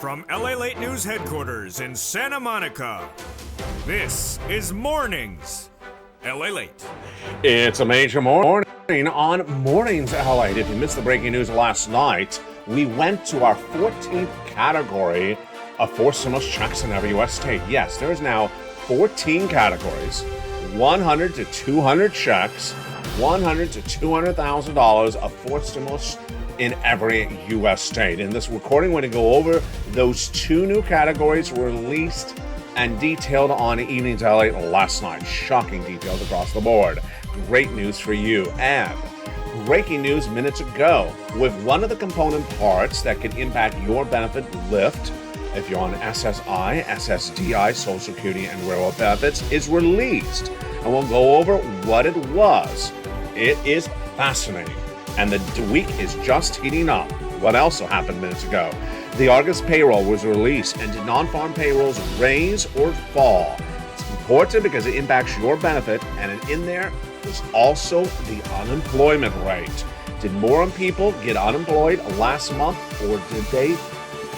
From Lalate News headquarters in Santa Monica, this is Mornings Lalate. It's a major morning on Mornings Lalate. If you missed the breaking news last night, we went to our 14th category of forced stimulus checks in every U.S. state. Yes, there is now 14 categories, 100 to 200 checks, $100 to $200,000 of forced stimulus in every U.S. state. In this recording, we're going to go over those two new categories released and detailed on Evenings LA last night. Shocking details across the board. Great news for you. And breaking news minutes ago, with one of the component parts that can impact your benefit, Lyft, if you're on SSI, SSDI, Social Security, and Railroad benefits, is released. And we'll go over what it was. It is fascinating. And the week is just heating up. What else happened minutes ago? The August payroll was released, and did non-farm payrolls raise or fall? It's important because it impacts your benefit, and in there was also the unemployment rate. Did more people get unemployed last month, or did they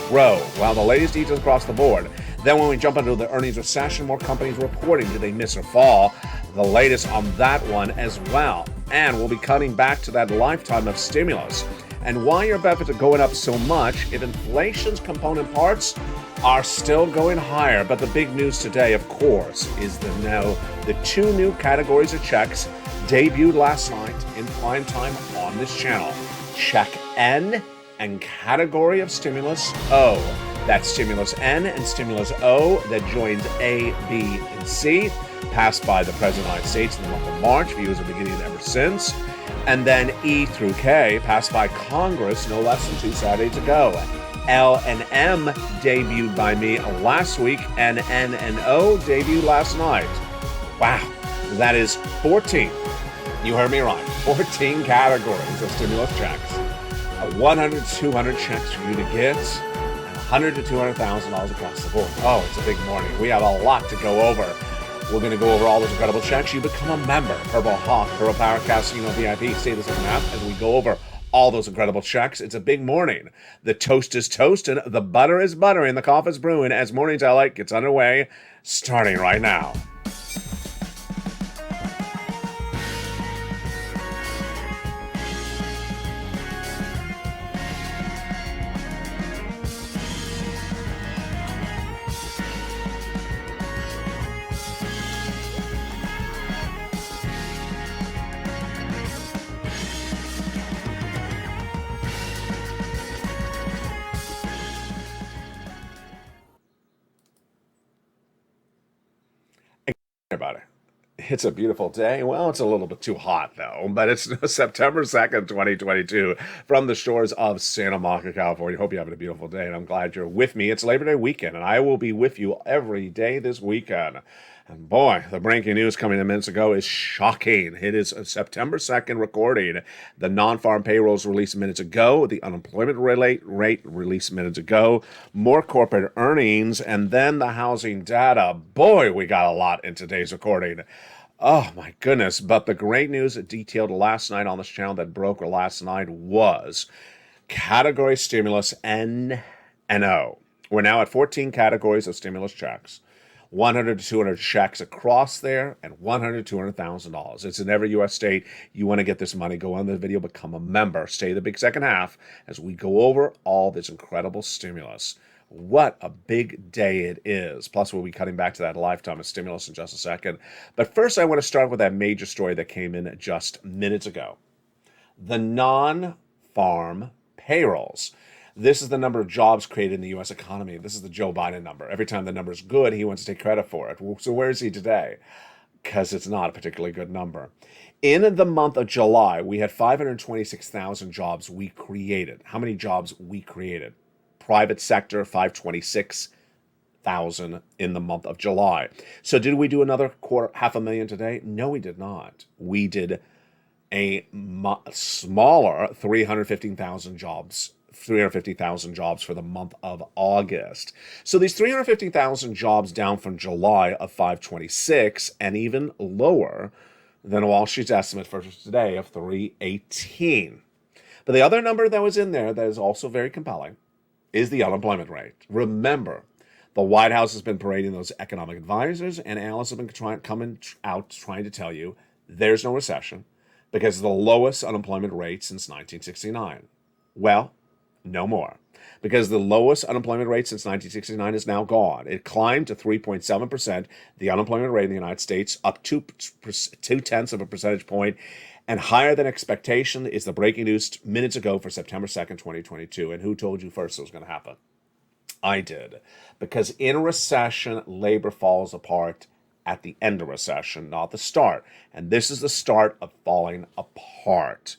grow? Well, the latest details across the board. Then when we jump into the earnings recession, more companies reporting. Did they miss or fall? The latest on that one as well. And we'll be cutting back to that lifetime of stimulus and why your benefits are going up so much if inflation's component parts are still going higher. But the big news today, of course, is the two new categories of checks debuted last night in prime time on this channel. Check N and category of stimulus O. That's stimulus N and stimulus O that joins A, B, and C. Passed by the President of the United States in the month of March. Views are beginning ever since. And then E through K passed by Congress no less than 2 Saturdays ago. L and M debuted by me last week, and N and O debuted last night. Wow, that is 14. You heard me right. 14 categories of stimulus checks. 100 to 200 checks for you to get, and $100 to $200,000 across the board. Oh, it's a big morning. We have a lot to go over. We're going to go over all those incredible checks. You become a member. Purple Hawk, Purple Power Casino VIP. Stay the second half as we go over all those incredible checks. It's a big morning. The toast is toasting, the butter is buttering, the coffee's brewing as Mornings LA gets underway, starting right now. About it. It's a beautiful day. Well, it's a little bit too hot, though, but it's September 2nd, 2022, from the shores of Santa Monica, California. Hope you're having a beautiful day, and I'm glad you're with me. It's Labor Day weekend, and I will be with you every day this weekend. And boy, the breaking news coming in minutes ago is shocking. It is a September 2nd recording. The non-farm payrolls released minutes ago. The unemployment rate released minutes ago. More corporate earnings, and then the housing data. Boy, we got a lot in today's recording. Oh my goodness. But the great news detailed last night on this channel that broke last night was category stimulus N and O. We're now at 14 categories of stimulus checks. 100 to 200 checks across there, and $100 to $200,000. It's in every U.S. state. You want to get this money, go on the video, become a member. Stay the big second half as we go over all this incredible stimulus. What a big day it is. Plus, we'll be cutting back to that lifetime of stimulus in just a second. But first, I want to start with that major story that came in just minutes ago. The non-farm payrolls. This is the number of jobs created in the U.S. economy. This is the Joe Biden number. Every time the number is good, he wants to take credit for it. So where is he today? Because it's not a particularly good number. In the month of July, we had 526,000 jobs we created. How many jobs we created? Private sector, 526,000 in the month of July. So did we do another 500,000 today? No, we did not. We did a smaller 350,000 jobs for the month of August. So these 350,000 jobs down from July of 526 and even lower than Wall Street's estimate for today of 318. But the other number that was in there that is also very compelling is the unemployment rate. Remember, the White House has been parading those economic advisors, and analysts have been coming out trying to tell you there's no recession because of the lowest unemployment rate since 1969. Well, no more. Because the lowest unemployment rate since 1969 is now gone. It climbed to 3.7%, the unemployment rate in the United States, up 2/10 of a percentage point, and higher than expectation is the breaking news minutes ago for September 2nd, 2022. And who told you first it was going to happen? I did. Because in a recession, labor falls apart at the end of recession, not the start. And this is the start of falling apart.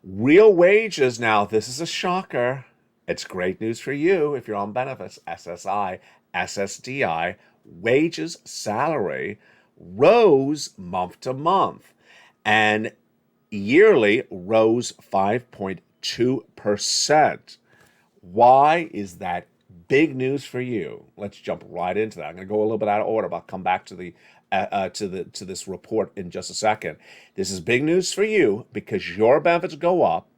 Real wages now, this is a shocker. It's great news for you if you're on benefits, SSI, SSDI, wages, salary rose month to month and yearly rose 5.2%. Why is that big news for you? Let's jump right into that. I'm going to go a little bit out of order, but I'll come back to this report in just a second. This is big news for you because your benefits go up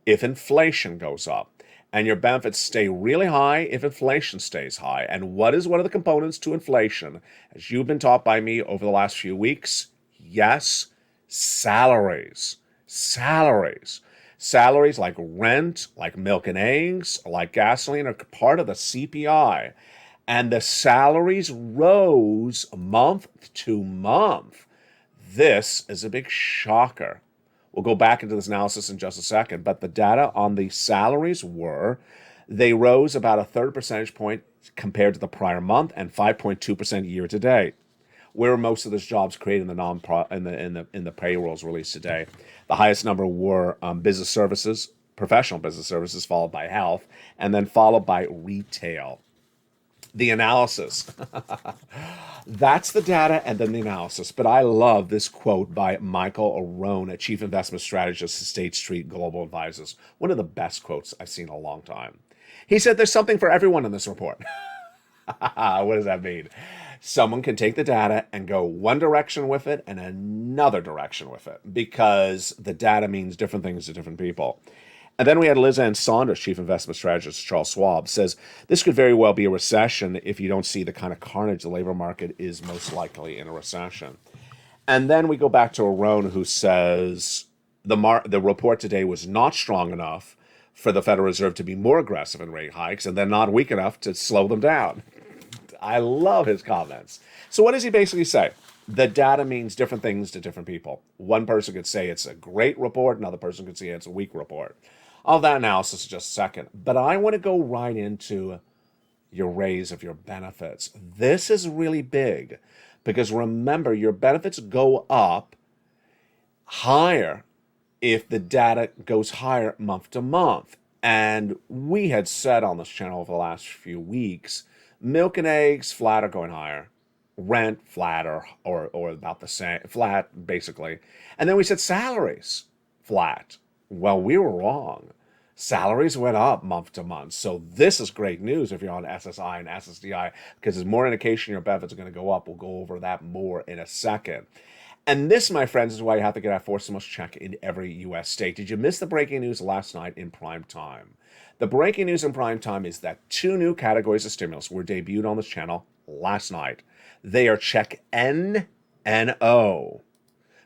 if inflation goes up, and your benefits stay really high if inflation stays high. And what is one of the components to inflation, as you've been taught by me over the last few weeks? Yes, salaries. Salaries. Salaries like rent, like milk and eggs, like gasoline are part of the CPI. And the salaries rose month to month. This is a big shocker. We'll go back into this analysis in just a second, but the data on the salaries they rose about a third percentage point compared to the prior month and 5.2% year to date. Where are most of those jobs created in the payrolls released today? The highest number were business services, professional business services, followed by health, and then followed by retail. The analysis. That's the data and then the analysis. But I love this quote by Michael Arone, a chief investment strategist at State Street Global Advisors. One of the best quotes I've seen in a long time. He said there's something for everyone in this report. What does that mean? Someone can take the data and go one direction with it and another direction with it because the data means different things to different people. And then we had Liz Ann Saunders, chief investment strategist at Charles Schwab, says this could very well be a recession if you don't see the kind of carnage the labor market is most likely in a recession. And then we go back to Arone, who says the report today was not strong enough for the Federal Reserve to be more aggressive in rate hikes and then not weak enough to slow them down. I love his comments. So what does he basically say? The data means different things to different people. One person could say it's a great report, another person could say it's a weak report. All that analysis in just a second. But I want to go right into your raise of your benefits. This is really big because remember, your benefits go up higher if the data goes higher month to month. And we had said on this channel over the last few weeks, milk and eggs flat are going higher. Rent flat or about the same, flat basically. And then we said salaries flat. Well, we were wrong. Salaries went up month to month. So this is great news if you're on SSI and SSDI because there's more indication your benefits are going to go up. We'll go over that more in a second. And this, my friends, is why you have to get our four stimulus check in every U.S. state. Did you miss the breaking news last night in prime time? The breaking news in prime time is that 2 new categories of stimulus were debuted on this channel last night. They are check N and O.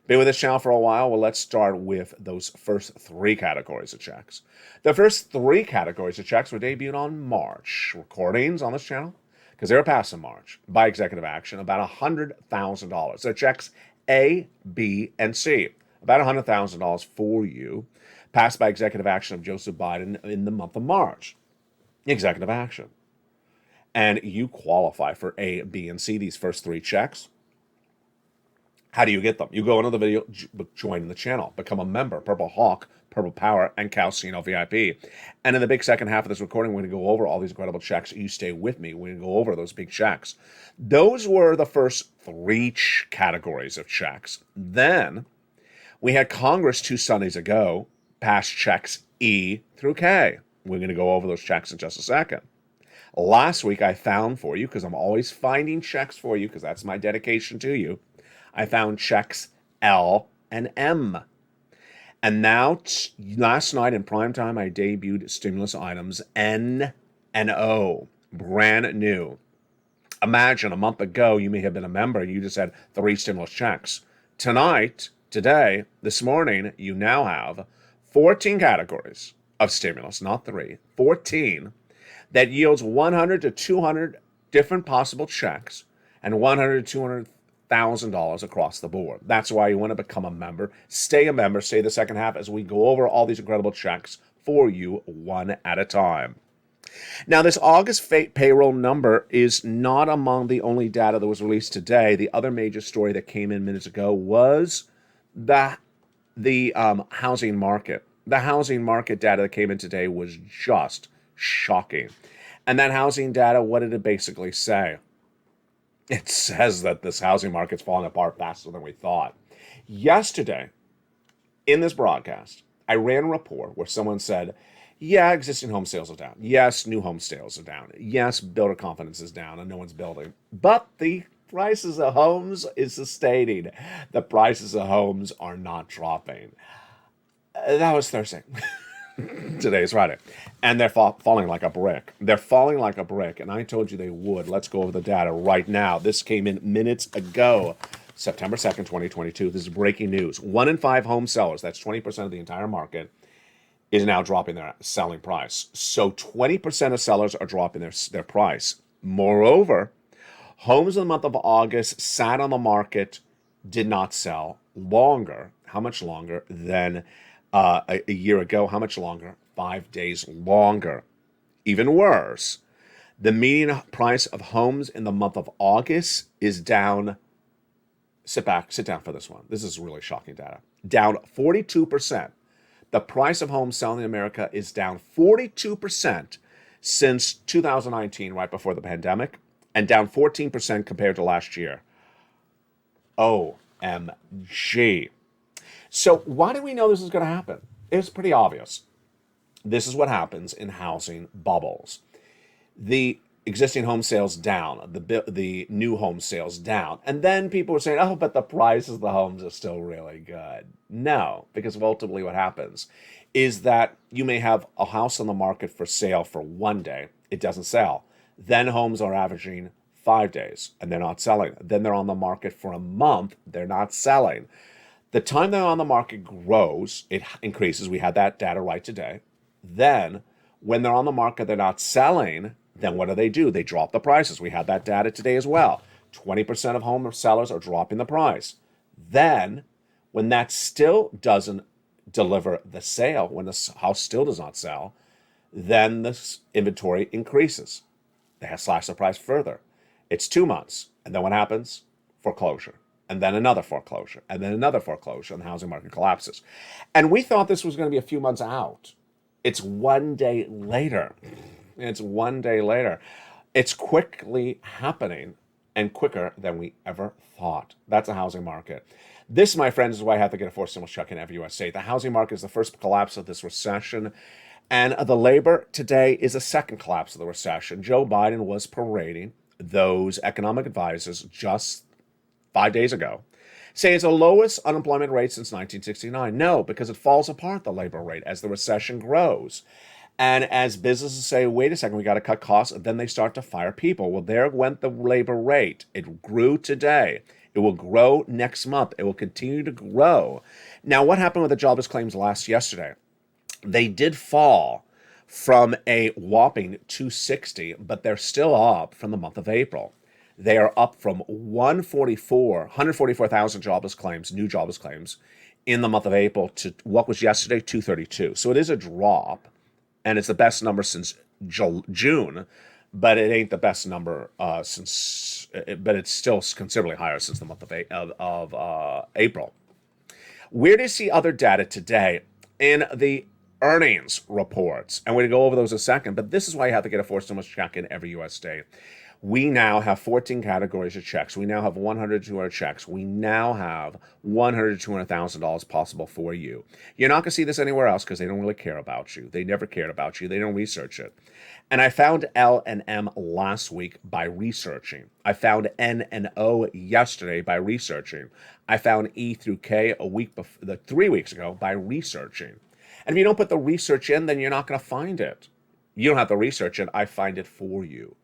Been with this channel for a while. Well, let's start with those first 3 categories of checks. The first 3 categories of checks were debuted on March. Recordings on this channel, because they were passed in March by executive action, about $100,000. They're checks A, B, and C. About $100,000 for you, passed by executive action of Joseph Biden in the month of March. Executive action. And you qualify for A, B, and C, these first 3 checks. How do you get them? You go into the video, join the channel, become a member, Purple Hawk, Purple Power, and Calcino VIP. And in the big second half of this recording, we're going to go over all these incredible checks. You stay with me. We're going to go over those big checks. Those were the first 3 categories of checks. Then we had Congress 2 Sundays ago pass checks E through K. We're going to go over those checks in just a second. Last week, I found for you, because I'm always finding checks for you, because that's my dedication to you, I found checks L and M. And now, last night in prime time, I debuted stimulus items N N-O, brand new. Imagine a month ago, you may have been a member and you just had 3 stimulus checks. Tonight, today, this morning, you now have 14 categories of stimulus, not 3, 14, that yields 100 to 200 different possible checks and 100 to $200,000 across the board. That's why you want to become a member. Stay a member. Stay the second half as we go over all these incredible checks for you one at a time. Now, this August payroll number is not among the only data that was released today. The other major story that came in minutes ago was the housing market. The housing market data that came in today was just shocking. And that housing data, what did it basically say? It says that this housing market's falling apart faster than we thought. Yesterday, in this broadcast, I ran a report where someone said, yeah, existing home sales are down. Yes, new home sales are down. Yes, builder confidence is down and no one's building. But the prices of homes is sustaining. The prices of homes are not dropping. That was Thursday. Today is Friday. And they're falling like a brick. They're falling like a brick. And I told you they would. Let's go over the data right now. This came in minutes ago, September 2nd, 2022. This is breaking news. 1 in 5 home sellers, that's 20% of the entire market, is now dropping their selling price. So 20% of sellers are dropping their price. Moreover, homes in the month of August sat on the market, did not sell longer. How much longer than a year ago? How much longer? 5 days longer. Even worse, the median price of homes in the month of August is down. Sit down for this one. This is really shocking data. Down 42%. The price of homes selling in America is down 42% since 2019, right before the pandemic, and down 14% compared to last year. OMG. So why do we know this is going to happen? It's pretty obvious. This is what happens in housing bubbles. The existing home sales down, the new home sales down. And then people were saying, oh, but the prices of the homes are still really good. No, because ultimately what happens is that you may have a house on the market for sale for 1 day. It doesn't sell. Then homes are averaging 5 days and they're not selling. Then they're on the market for a month. They're not selling. The time they're on the market grows, it increases. We had that data right today. Then when they're on the market, they're not selling. Then what do? They drop the prices. We had that data today as well. 20% of home sellers are dropping the price. Then, when that still doesn't deliver the sale, when the house still does not sell, then the inventory increases. They have slashed the price further. It's 2 months. And then what happens? Foreclosure. And then another foreclosure. And then another foreclosure. And the housing market collapses. And we thought this was going to be a few months out. It's 1 day later. It's 1 day later. It's quickly happening and quicker than we ever thought. That's a housing market. This, my friends, is why I have to get a forced stimulus check in every U.S. state. The housing market is the first collapse of this recession. And the labor today is a second collapse of the recession. Joe Biden was parading those economic advisors just 5 days ago, saying it's the lowest unemployment rate since 1969. No, because it falls apart, the labor rate, as the recession grows. And as businesses say, wait a second, we got to cut costs, then they start to fire people. Well, there went the labor rate. It grew today. It will grow next month. It will continue to grow. Now, what happened with the jobless claims yesterday? They did fall from a whopping 260, but they're still up from the month of April. They are up from 144,000 jobless claims, new jobless claims, in the month of April to what was yesterday, 232. So it is a drop. And it's the best number since June, but it ain't the best number but it's still considerably higher since the month of April. Where do you see other data today in the earnings reports? And we're going to go over those in a second, but this is why you have to get a forced stimulus check in every U.S. state. We now have 14 categories of checks. We now have 100 to 200 checks. We now have $100 to $200,000 possible for you. You're not going to see this anywhere else because they don't really care about you. They never cared about you. They don't research it. And I found L and M last week by researching. I found N and O yesterday by researching. I found E through K 3 weeks ago by researching. And if you don't put the research in, then you're not going to find it. You don't have to research it. I find it for you.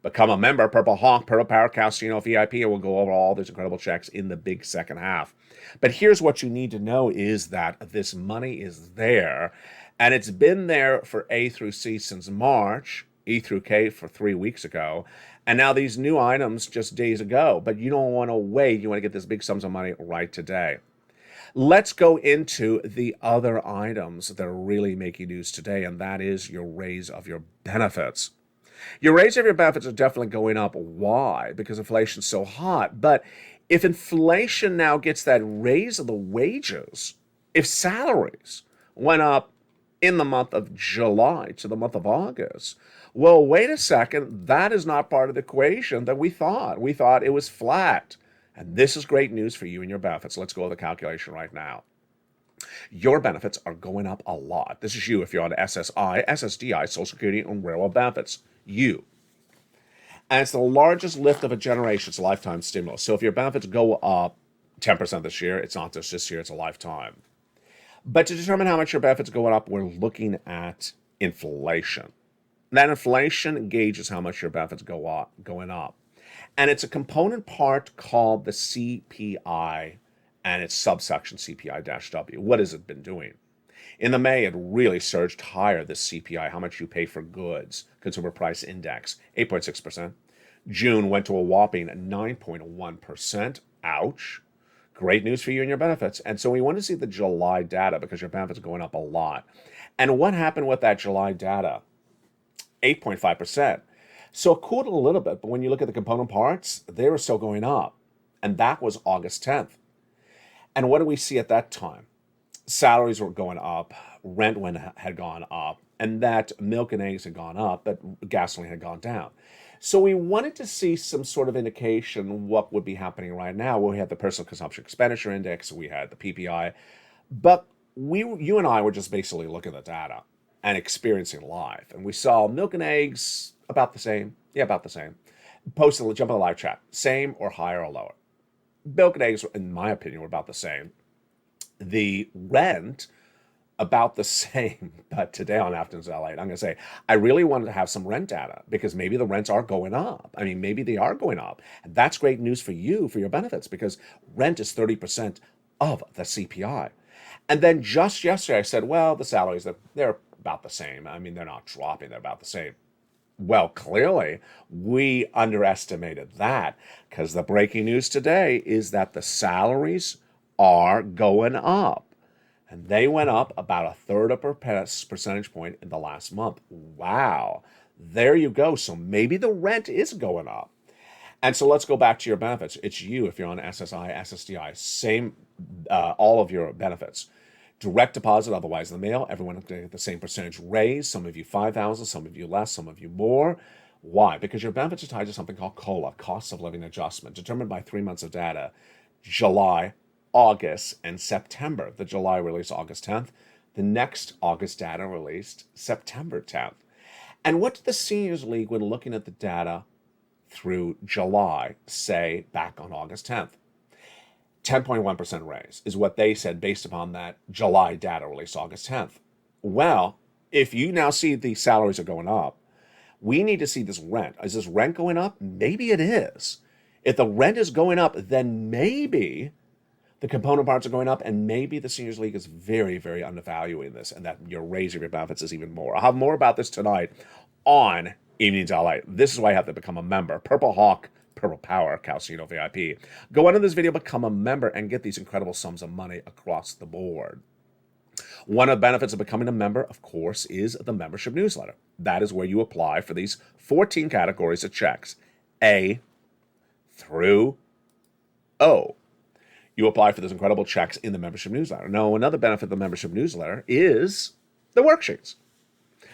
Become a member, Purple Hawk, Purple Power, Casino VIP, and we'll go over all these incredible checks in the big second half. But here's what you need to know is that this money is there, and it's been there for A through C since March, E through K for 3 weeks ago, and now these new items just days ago. But you don't want to wait. You want to get this big sums of money right today. Let's go into the other items that are really making news today, and that is your raise of your benefits. Your raise of your benefits are definitely going up. Why? Because inflation's so hot. But if inflation now gets that raise of the wages, if salaries went up in the month of July to the month of August, well, wait a second. That is not part of the equation that we thought. We thought it was flat. And this is great news for you and your benefits. Let's go with the calculation right now. Your benefits are going up a lot. This is you if you're on SSI, SSDI, Social Security, and Railroad benefits. You. And it's the largest lift of a generation. It's a lifetime stimulus. So if your benefits go up 10% this year, it's not just this year, it's a lifetime. But to determine how much your benefits are going up, we're looking at inflation. That inflation gauges how much your benefits going up. And it's a component part called the CPI and its subsection CPI-W. What has it been doing? In the May, it really surged higher, this CPI, how much you pay for goods, Consumer Price Index, 8.6%. June went to a whopping 9.1%. Ouch. Great news for you and your benefits. And so we want to see the July data because your benefits are going up a lot. And what happened with that July data? 8.5%. So it cooled a little bit, but when you look at the component parts, they were still going up. And that was August 10th. And what do we see at that time? Salaries were going up, rent had gone up, and that milk and eggs had gone up, but gasoline had gone down. So we wanted to see some sort of indication what would be happening right now. Well, we had the Personal Consumption Expenditure Index, we had the PPI, but you and I were just basically looking at the data and experiencing live. And we saw milk and eggs about the same. Yeah, about the same. Jump on the live chat. Same or higher or lower. Milk and eggs, in my opinion, were about the same. The rent, about the same. But today on Afternoons Lalate, I'm going to say, I really wanted to have some rent data because maybe the rents are going up. I mean, maybe they are going up. And that's great news for you, for your benefits, because rent is 30% of the CPI. And then just yesterday, I said, well, the salaries, they're about the same. I mean, they're not dropping. They're about the same. Well, clearly, we underestimated that because the breaking news today is that the salaries are going up. And they went up about a third of a percentage point in the last month. Wow. There you go. So maybe the rent is going up. And so let's go back to your benefits. It's you if you're on SSI, SSDI, same, all of your benefits. Direct deposit, otherwise in the mail, everyone going to get the same percentage raise. Some of you 5,000, some of you less, some of you more. Why? Because your benefits are tied to something called COLA, cost of living adjustment, determined by 3 months of data, July, August, and September. The July release August 10th. The next August data released September 10th. And what did the Seniors League, when looking at the data through July, say back on August 10th? 10.1% raise is what they said based upon that July data released August 10th. Well, if you now see the salaries are going up, we need to see this rent. Is this rent going up? Maybe it is. If the rent is going up, then maybe the component parts are going up, and maybe the Seniors League is very, very undervaluing this, and that your raise of your benefits is even more. I'll have more about this tonight on Evenings Lalate. This is why you have to become a member. Purple Hawk, Purple Power, Casino VIP. Go under this video, become a member, and get these incredible sums of money across the board. One of the benefits of becoming a member, of course, is the membership newsletter. That is where you apply for these 14 categories of checks, A through O. You apply for those incredible checks in the membership newsletter. Now, another benefit of the membership newsletter is the worksheets.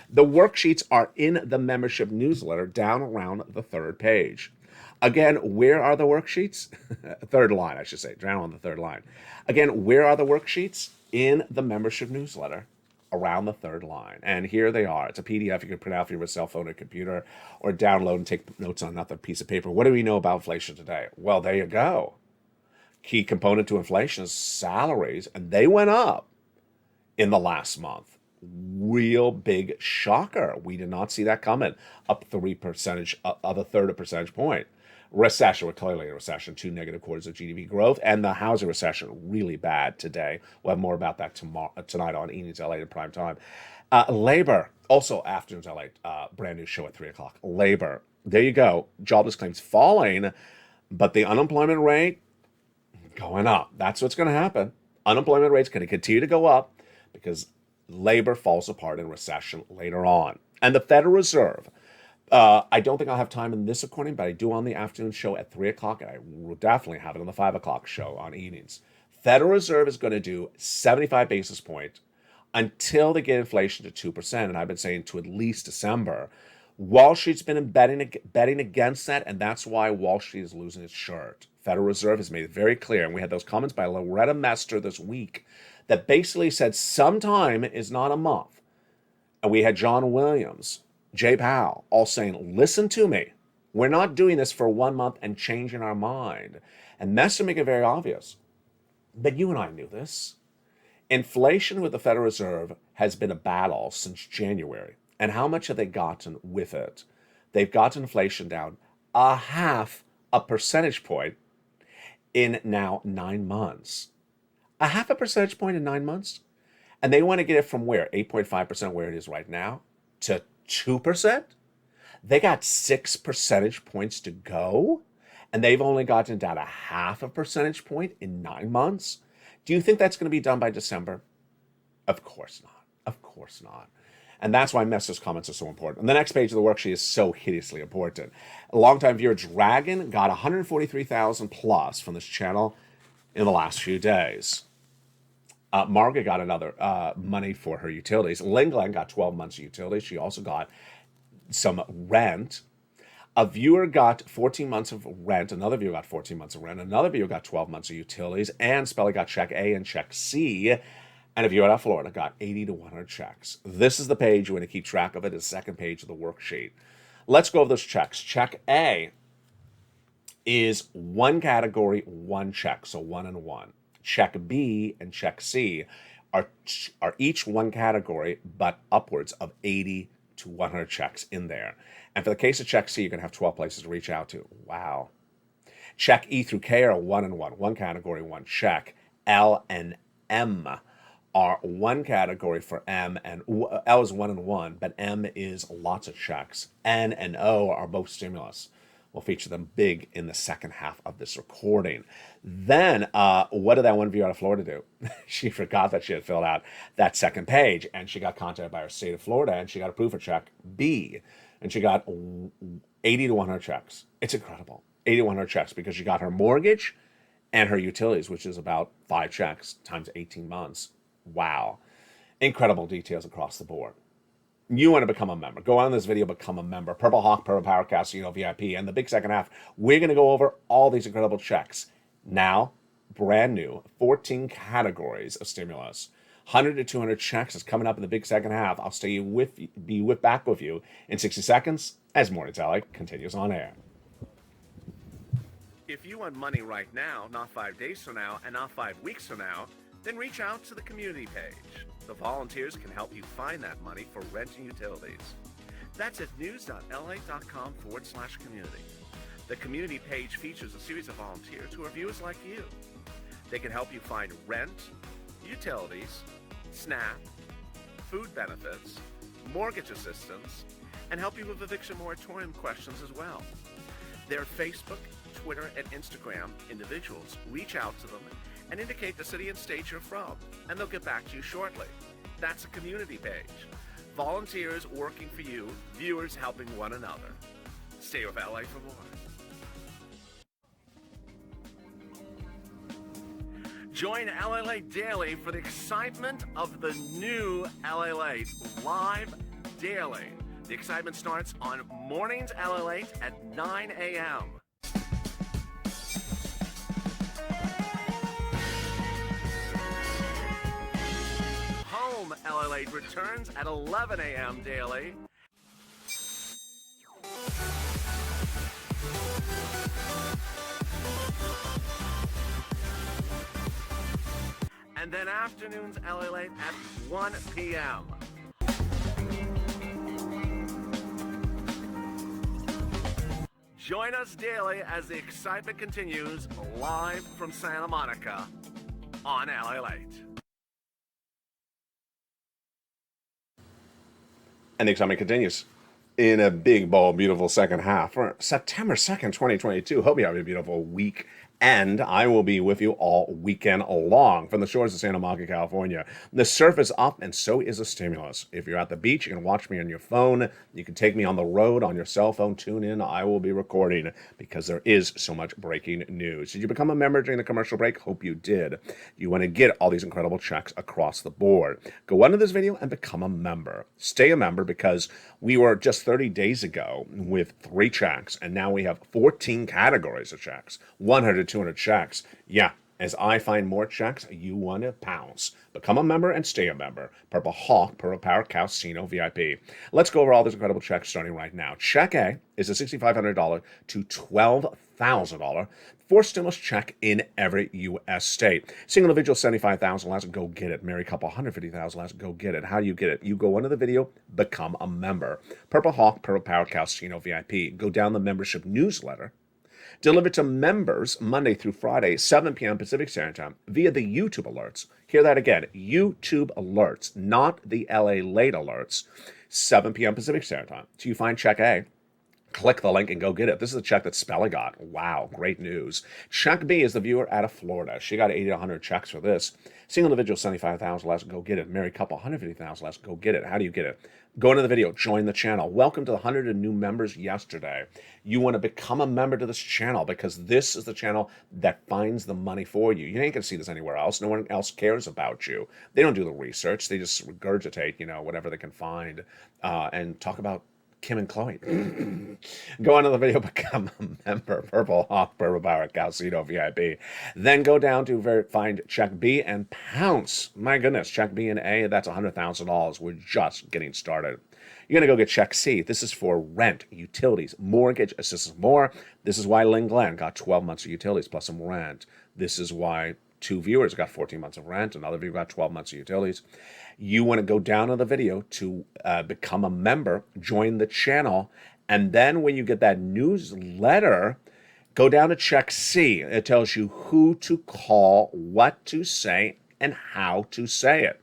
The worksheets are in the membership newsletter down around the third page. Again, where are the worksheets? Third line, I should say, down on the third line. Again, where are the worksheets? In the membership newsletter, around the third line. And here they are. It's a PDF you can print out for your cell phone or computer or download and take notes on another piece of paper. What do we know about inflation today? Well, there you go. Key component to inflation is salaries, and they went up in the last month. real big shocker. We did not see that coming. Up 3%, of a third of a percentage point. Recession, we're clearly in a recession, 2 negative quarters of GDP growth, and the housing recession really bad today. We'll have more about that tonight on Evenings LA in prime time. Labor, also afternoons LA, brand new show at 3 o'clock. Labor, there you go. Jobless claims falling, but the unemployment rate going up. That's what's going to happen. Unemployment rate's going to continue to go up because labor falls apart in recession later on. And the Federal Reserve, I don't think I'll have time in this recording, but I do on the afternoon show at 3 o'clock, and I will definitely have it on the 5 o'clock show on evenings. Federal Reserve is going to do 75 basis points until they get inflation to 2%, and I've been saying to at least December. Wall Street's been betting against that, and that's why Wall Street is losing its shirt. Federal Reserve has made it very clear, and we had those comments by Loretta Mester this week that basically said sometime is not a month. And we had John Williams, Jay Powell, all saying, listen to me. We're not doing this for 1 month and changing our mind. And Mester make it very obvious. But you and I knew this. Inflation with the Federal Reserve has been a battle since January. And how much have they gotten with it? They've gotten inflation down 0.5 percentage point in now 9 months. 0.5 percentage point in 9 months? And they want to get it from where? 8.5% where it is right now to 2%? They got 6 percentage points to go, and they've only gotten down 0.5 percentage point in 9 months. Do you think that's going to be done by December? Of course not. Of course not. And that's why Mester's comments are so important. And the next page of the worksheet is so hideously important. A longtime viewer, Dragon, got 143,000 plus from this channel in the last few days. Margaret got another money for her utilities. Lingland got 12 months of utilities. She also got some rent. A viewer got 14 months of rent. Another viewer got 14 months of rent. Another viewer got 12 months of utilities. And Spelly got check A and check C. And a viewer out of Florida got 80 to 100 checks. This is the page you want to keep track of. It is the second page of the worksheet. Let's go over those checks. Check A is one category, one check. So 1 and 1. Check B and check C are each one category, but upwards of 80 to 100 checks in there. And for the case of check C, you're going to have 12 places to reach out to. Wow. Check E through K are 1 and 1. One category, one check. L and M are one category for M, and L is 1 and 1, but M is lots of checks. N and O are both stimulus. We'll feature them big in the second half of this recording. Then, what did that one viewer out of Florida do? She forgot that she had filled out that second page, and she got contacted by her state of Florida, and she got approved for check B, and she got 80 to 100 checks. It's incredible. 80 to 100 checks because she got her mortgage and her utilities, which is about 5 checks times 18 months. Wow. Incredible details across the board. You want to become a member. Go on this video, become a member. Purple Hawk, Purple Power Casino VIP. And the big second half, we're going to go over all these incredible checks. Now, brand new, 14 categories of stimulus. 100 to 200 checks is coming up in the big second half. I'll be back with you in 60 seconds as Mornings LA continues on air. If you want money right now, not 5 days from now, and not 5 weeks from now, then reach out to the community page. The volunteers can help you find that money for rent and utilities. That's at news.la.com/community. The community page features a series of volunteers who are viewers like you. They can help you find rent, utilities, SNAP, food benefits, mortgage assistance, and help you with eviction moratorium questions as well. Their Facebook, Twitter, and Instagram individuals reach out to them and indicate the city and state you're from, and they'll get back to you shortly. That's a community page. Volunteers working for you, viewers helping one another. Stay with LA for more. Join LA Daily for the excitement of the new LA live daily. The excitement starts on Mornings LA at 9 a.m. Home LA returns at 11 a.m. daily. And then afternoons LA at 1 p.m. Join us daily as the excitement continues live from Santa Monica on Lalate. And the excitement continues in a big, bold, beautiful second half for September 2nd, 2022. Hope you have a beautiful week. And I will be with you all weekend long from the shores of Santa Monica, California. The surf is up, and so is the stimulus. If you're at the beach, you can watch me on your phone. You can take me on the road on your cell phone. Tune in. I will be recording because there is so much breaking news. Did you become a member during the commercial break? Hope you did. You want to get all these incredible checks across the board. Go under this video and become a member. Stay a member because we were just 30 days ago with 3 checks, and now we have 14 categories of checks. 100 200 checks. Yeah, as I find more checks, you want to pounce. Become a member and stay a member. Purple Hawk, Purple Power Casino VIP. Let's go over all these incredible checks starting right now. Check A is a $6,500 to $12,000 for stimulus check in every U.S. state. Single individual, $75,000 less, go get it. Married couple, $150,000 less, go get it. How do you get it? You go under the video, become a member. Purple Hawk, Purple Power Casino VIP. Go down the membership newsletter. Delivered to members Monday through Friday, 7 p.m. Pacific Standard Time via the YouTube alerts. Hear that again, YouTube alerts, not the LA late alerts, 7 p.m. Pacific Standard Time. So you find check A, click the link and go get it. This is the check that Spella got. Wow, great news. Check B is the viewer out of Florida. She got 80 to 100 checks for this. Single individual, $75,000 less, go get it. Married couple, $150,000 less, go get it. How do you get it? Go into the video, join the channel. Welcome to the 100 new members yesterday. You want to become a member to this channel because this is the channel that finds the money for you. You ain't going to see this anywhere else. No one else cares about you. They don't do the research. They just regurgitate, whatever they can find and talk about Kim and Chloe. Go on to the video, become a member. Purple Hawk, Purple Power Casino VIP. Then go down to find check B and pounce. My goodness, check B and A, that's $100,000. We're just getting started. You're going to go get check C. This is for rent, utilities, mortgage assistance, more. This is why Lynn Glenn got 12 months of utilities plus some rent. This is why 2 viewers got 14 months of rent. Another viewer got 12 months of utilities. You want to go down on the video to become a member, join the channel, and then when you get that newsletter, go down to check C. It tells you who to call, what to say, and how to say it.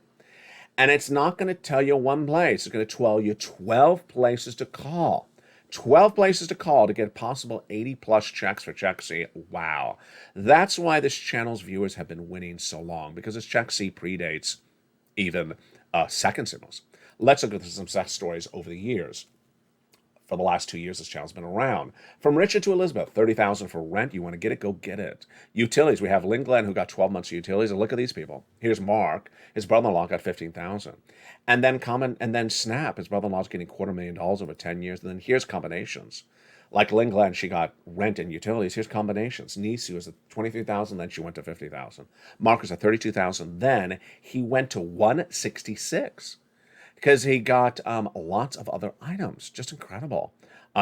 And it's not going to tell you one place. It's going to tell you 12 places to call. 12 places to call to get possible 80-plus checks for Check C. Wow. That's why this channel's viewers have been winning so long, because this Check C predates even second stimulus. Let's look at some success stories over the years. For the last 2 years, this channel's been around. From Richard to Elizabeth, $30,000 for rent. You want to get it? Go get it. Utilities. We have Lynn Glenn, who got 12 months of utilities. And look at these people. Here's Mark. His brother-in-law got $15,000. And then Snap. His brother-in-law's getting $250,000 over 10 years. And then here's combinations. Like Lynn Glenn, she got rent and utilities. Here's combinations. Niece, who was at $23,000, then she went to $50,000. Mark was at $32,000. Then he went to $166,000. Because he got lots of other items. Just incredible.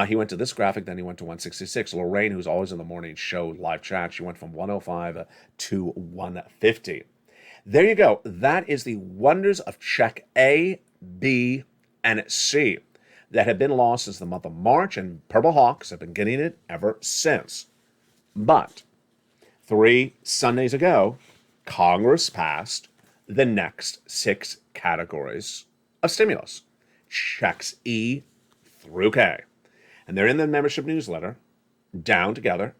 He went to this graphic, then he went to 166. Lorraine, who's always in the morning show live chat, she went from 105 to 150. There you go. That is the wonders of check A, B, and C that have been lost since the month of March, and Purple Hawks have been getting it ever since. But 3 Sundays ago, Congress passed the next 6 categories of stimulus, checks E through K. And they're in the membership newsletter, down together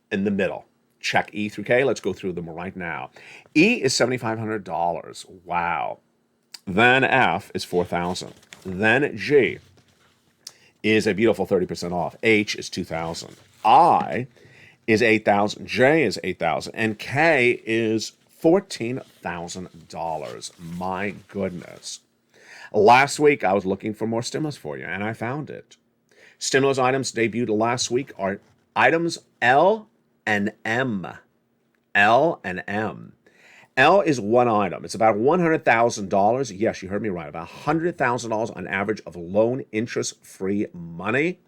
in the middle. Check E through K. Let's go through them right now. E is $7,500. Wow. Then F is $4,000. Then G is a beautiful 30% off. H is $2,000. I is $8,000. J is $8,000. And K is $14,000. My goodness. Last week, I was looking for more stimulus for you, and I found it. Stimulus items debuted last week are items L and M. L and M. L is one item. It's about $100,000. Yes, you heard me right. About $100,000 on average of loan interest-free money.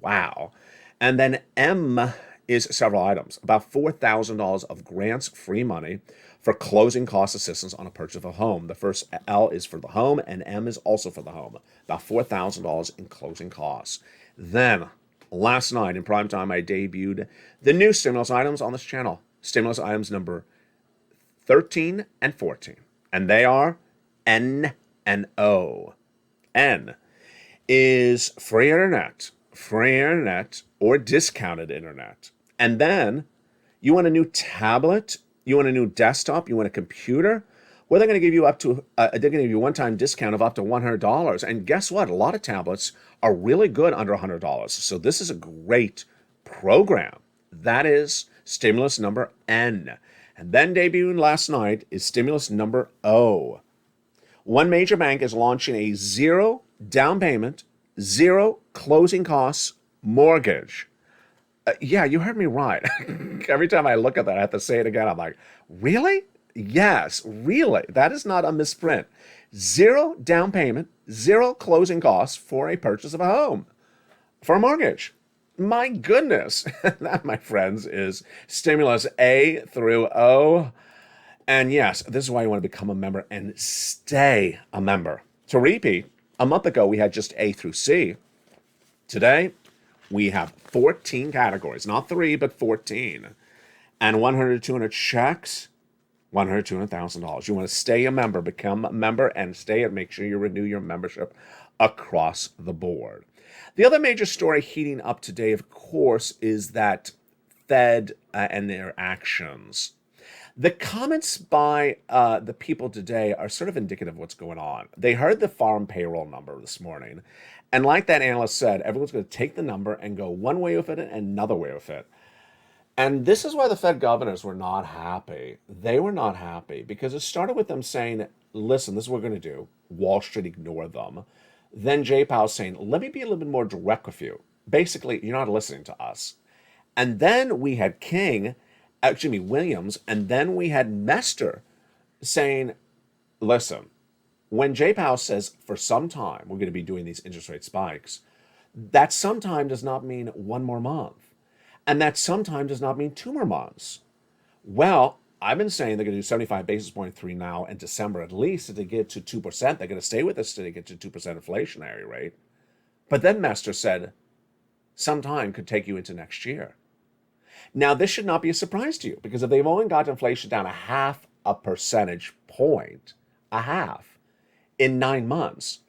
Wow. And then M is several items. About $4,000 of grants-free money for closing cost assistance on a purchase of a home. The first L is for the home, and M is also for the home. About $4,000 in closing costs. Then Last night in prime time, I debuted the new stimulus items on this channel. Stimulus items number 13 and 14. And they are N and O. N is free internet or discounted internet. And then you want a new tablet, you want a new desktop, you want a computer. Well, they're going to give you they're going to give you a one-time discount of up to $100. And guess what? A lot of tablets are really good under $100. So this is a great program. That is stimulus number N. And then debuting last night is stimulus number O. One major bank is launching a zero down payment, zero closing costs mortgage. Yeah, you heard me right. Every time I look at that, I have to say it again. I'm like, really? Yes, really. That is not a misprint. Zero down payment, zero closing costs for a purchase of a home, for a mortgage. My goodness. That, my friends, is stimulus A through O. And yes, this is why you want to become a member and stay a member. To repeat, a month ago, we had just A through C. Today, we have 14 categories, not 3, but 14. And 100 to 200 checks, $100 to $200,000. You want to stay a member, become a member, and stay and make sure you renew your membership across the board. The other major story heating up today, of course, is that Fed and their actions. The comments by the people today are sort of indicative of what's going on. They heard the farm payroll number this morning. And like that analyst said, everyone's going to take the number and go one way with it and another way with it. And this is why the Fed governors were not happy. They were not happy because it started with them saying, listen, this is what we're going to do. Wall Street ignored them. Then Jay Powell saying, let me be a little bit more direct with you. Basically, you're not listening to us. And then we had Williams, and then we had Mester saying, listen, when Jay Powell says for some time we're going to be doing these interest rate spikes, that sometime does not mean one more month. And that sometime does not mean 2 more months. Well, I've been saying they're going to do 75 basis point between now and December at least to get to 2%. They're going to stay with us till they get to 2% inflationary rate. But then Mester said, sometime could take you into next year. Now, this should not be a surprise to you because if they've only got inflation down 0.5 percentage point, in 9 months,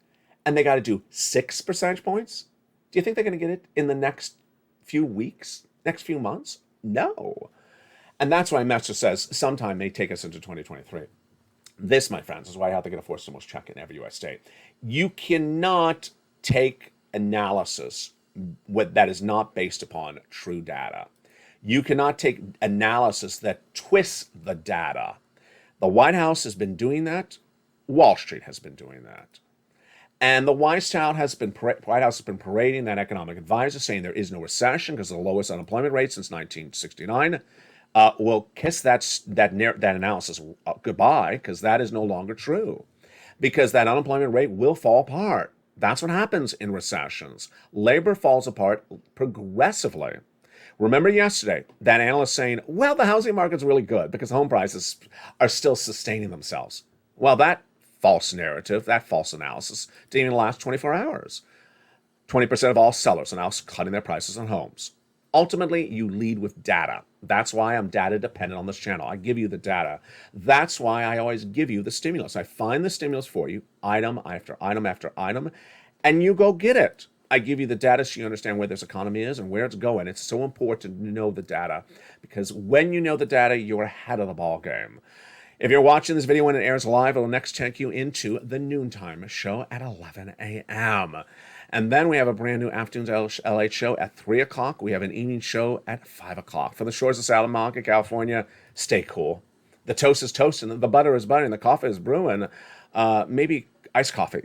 and they got to do 6 percentage points, do you think they're going to get it in the next few weeks, next few months? No. And that's why Mester says sometime may take us into 2023. This, my friends, is why I have to get a forced stimulus check in every U.S. state. You cannot take analysis that is not based upon true data. You cannot take analysis that twists the data. The White House has been doing that. Wall Street has been doing that. And the White House has been parading that economic advisor, saying there is no recession because of the lowest unemployment rate since 1969. We'll kiss that analysis goodbye because that is no longer true. Because that unemployment rate will fall apart. That's what happens in recessions. Labor falls apart progressively. Remember yesterday, that analyst saying, well, the housing market's really good because home prices are still sustaining themselves. Well, that false narrative, that false analysis didn't even last 24 hours. 20% of all sellers are now cutting their prices on homes. Ultimately, you lead with data. That's why I'm data dependent on this channel. I give you the data. That's why I always give you the stimulus. I find the stimulus for you, item after item after item, and you go get it. I give you the data so you understand where this economy is and where it's going. It's so important to know the data because when you know the data, you're ahead of the ball game. If you're watching this video when it airs live, it'll next take you into the noontime show at 11 a.m. And then we have a brand new afternoon Lalate show at 3 o'clock. We have an evening show at 5 o'clock. From the shores of Salamanca, California, stay cool. The toast is toasting, the butter is buttering, the coffee is brewing. Maybe iced coffee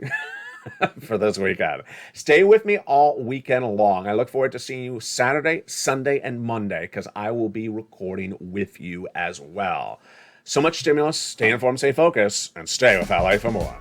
for this weekend. Stay with me all weekend long. I look forward to seeing you Saturday, Sunday, and Monday because I will be recording with you as well. So much stimulus. Stay informed, stay focused, and stay with LA for more.